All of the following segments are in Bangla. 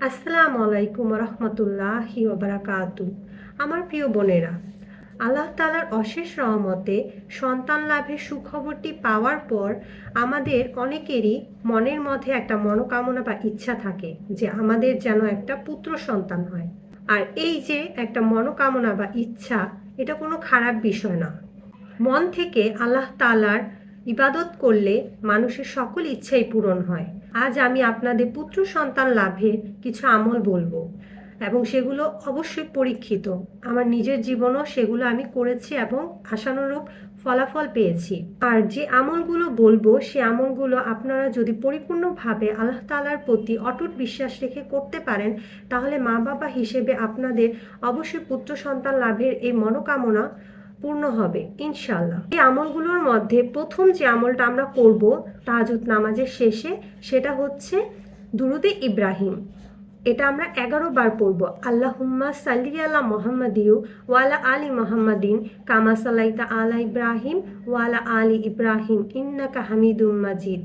আসসালামু আলাইকুম রহমতুল্লাহি ওবারাকাতু। আমার প্রিয় বোনেরা, আল্লাহ তাআলার অশেষ রহমতে সন্তান লাভের সুখবরটি পাওয়ার পর আমাদের অনেকেরই মনের মধ্যে একটা মনোকামনা বা ইচ্ছা থাকে যে আমাদের যেন একটা পুত্র সন্তান হয়। আর এই যে একটা মনোকামনা বা ইচ্ছা, এটা কোনো খারাপ বিষয় না। মন থেকে আল্লাহ তাআলার ইবাদত করলে মানুষের সকল ইচ্ছাই পূরণ হয়। আজ আমি আপনাদের পুত্র সন্তান লাভের কিছু আমল বলবো এবং সেগুলো অবশ্যই পরীক্ষিত। আমার নিজের জীবনেও সেগুলো আমি করেছি এবং আশানুরূপ ফলাফল পেয়েছি। আর যে আমলগুলো বলবো সে আমলগুলো আপনারা যদি পরিপূর্ণভাবে আল্লাহ তাআলার প্রতি অটুট বিশ্বাস রেখে করতে পারেন, তাহলে মা বাবা হিসেবে আপনাদের অবশ্যই পুত্র সন্তান লাভের এই মনোকামনা পূর্ণ হবে ইনশাআল্লাহ। এই আমলগুলোর মধ্যে প্রথম যে আমলটা আমরা করব তাহাজ্জুদ নামাজের শেষে, সেটা হচ্ছে দুরুদে ইব্রাহিম। এটা আমরা 11 বার পড়ব। আল্লাহুম্মা সাল্লি আলা মুহাম্মাদিউ ওয়া আলা আলি মুহাম্মাদিন কামা সাল্লাইতা আলা ইব্রাহিম ওয়া আলা আলি ইব্রাহিম ইন্নাকা হামিদুম মাজিদ।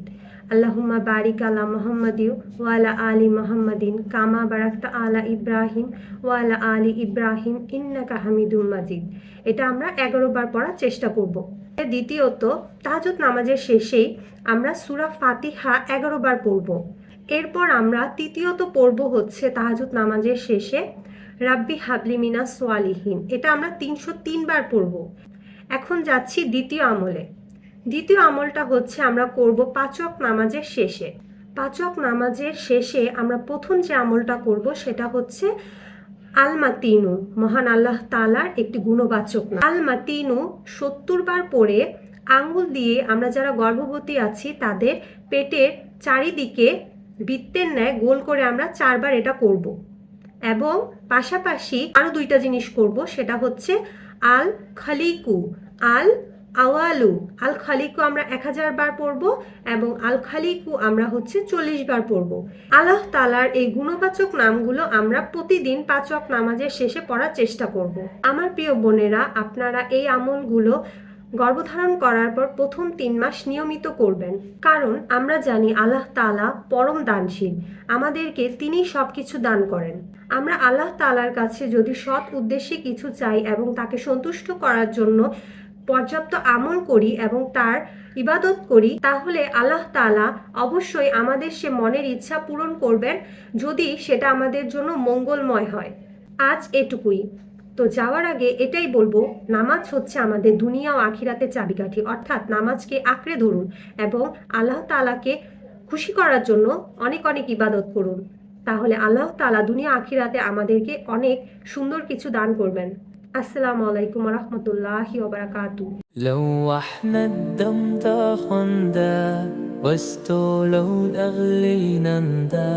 আল্লাহুম্মা বারিক আলা মুহাম্মাদিউ ওয়া আলা আলি মুহাম্মাদিন কামা বারাকতা আলা ইব্রাহিম ওয়া আলা আলি ইব্রাহিম ইন্নাকা হামিদুম মাজিদ। এটা আমরা 11 বার পড়ার চেষ্টা করব। দ্বিতীয়ত, তাহাজ্জুদ নামাজের শেষেই আমরা সূরা ফাতিহা 11 বার পড়ব। এরপর আমরা তৃতীয়ত পড়ব হচ্ছে তাহাজ্জুদ নামাজের শেষে রাব্বি হাবলি মিনাস সোয়ালিহিন। এটা আমরা 303 বার পড়ব। এখন যাচ্ছি দ্বিতীয় আমলে। দ্বিতীয় আমলটা হচ্ছে আমরা করব 5 ওয়াক্ত নামাজের শেষে। 5 ওয়াক্ত নামাজের শেষে আমরা প্রথম যে আমলটা করব সেটা হচ্ছে আল মাতিনু, মহান আল্লাহ তাআলার একটি গুণবাচক নাম। আল মাতিনু 70 বার পড়ে আঙ্গুল দিয়ে আমরা যারা গর্ভবতী আছি তাদের পেটের চারিদিকে বৃত্তের ন্যায় গোল করে আমরা 4 বার এটা করব। এবং পাশাপাশি আরও দুইটা জিনিস করব, সেটা হচ্ছে আল খালিকু, আল আওয়ালু। আল খালিকু আমরা 1000 বার পড়ব এবং আল খালিকু আমরা হচ্ছে 40 বার পড়ব। আল্লাহ তাআলার এই গুণবাচক নামগুলো আমরা প্রতিদিন 5 ওয়াক্ত নামাজের শেষে পড়ার চেষ্টা করব। আমার প্রিয় বোনেরা, আপনারা এই আমলগুলো গর্ভধারণ করার পর প্রথম 3 মাস নিয়মিত করবেন, কারণ আমরা জানি আল্লাহ তাআলা পরম দানশীল, আমাদেরকে তিনি সব কিছু দান করেন। আমরা আল্লাহ তাআলার কাছে যদি সৎ উদ্দেশ্যে কিছু চাই এবং তাকে সন্তুষ্ট করার জন্য পর্যাপ্ত আমল করি এবং তার ইবাদত করি, তাহলে আল্লাহ তাআলা অবশ্যই আমাদের সে মনের ইচ্ছা পূরণ করবেন, যদি সেটা আমাদের জন্য মঙ্গলময় হয়। আজ এটুকুই। তো যাওয়ার আগে এটাই বলবো, নামাজ হচ্ছে আমাদের দুনিয়া ও আখিরাতের চাবিকাঠি, অর্থাৎ নামাজকে আঁকড়ে ধরুন এবং আল্লাহ তাআলাকে খুশি করার জন্য অনেক অনেক ইবাদত করুন। তাহলে আল্লাহ তাআলা দুনিয়া আখিরাতে আমাদেরকে অনেক সুন্দর কিছু দান করবেন। আসসালামু আলাইকুম রহমতুল্লাহি ওবারাকাতু। لو احنا الدم تاخندا واستولوا الاغلي نندا